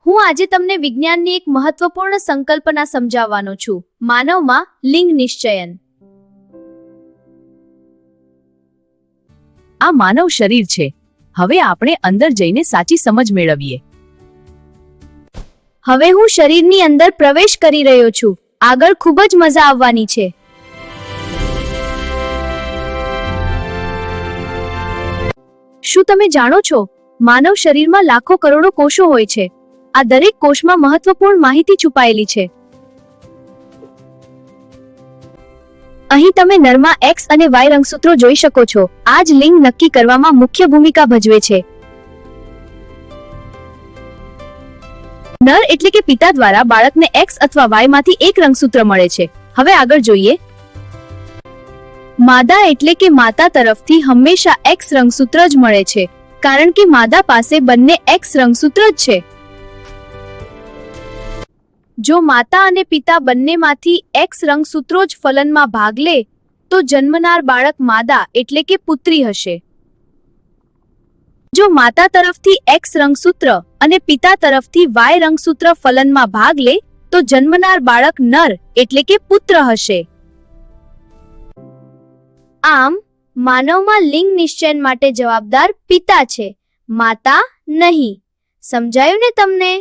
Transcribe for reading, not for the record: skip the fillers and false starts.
હું આજે તમને વિજ્ઞાનની એક મહત્વપૂર્ણ સંકલ્પના સમજાવવાનો છું, માનવમાં લિંગ નિશ્ચયન. આ માનવ શરીર છે. હવે આપણે અંદર જઈને સાચી સમજ મેળવીએ. હવે હું શરીરની અંદર પ્રવેશ કરી રહ્યો છું. આગળ ખૂબ જ મજા આવવાની છે. શું તમે જાણો છો, માનવ શરીરમાં લાખો કરોડો કોષો હોય છે. આ દરેક કોષમાં મહત્વપૂર્ણ માહિતી છુપાયેલી છે. અહીં તમે નરમાં એક્સ અને વાય રંગસૂત્રો જોઈ શકો છો. આ જ લિંગ નક્કી કરવામાં મુખ્ય ભૂમિકા ભજવે છે. નર એટલે કે પિતા દ્વારા બાળકને એક્સ અથવા વાય માંથી એક રંગસૂત્ર મળે છે. હવે આગળ જોઈએ. માદા એટલે કે માતા તરફથી હંમેશા એક્સ રંગસૂત્ર જ મળે છે, કારણ કે માદા પાસે બંને એક્સ રંગસૂત્ર જ છે. જો માતા અને પિતા બંનેમાંથી એક્સ રંગસૂત્રો જ ફલનમાં ભાગ લે તો જન્મનાર બાળક માદા એટલે કે પુત્રી હશે. જો માતા તરફથી એક્સ રંગસૂત્ર અને પિતા તરફથી વાય રંગસૂત્ર ફલનમાં ભાગ લે તો જન્મનાર બાળક નર એટલે કે પુત્ર હશે. આમ માનવમાં લિંગ નિશ્ચયન માટે જવાબદાર પિતા છે, માતા નહીં. સમજાયું ને તમને?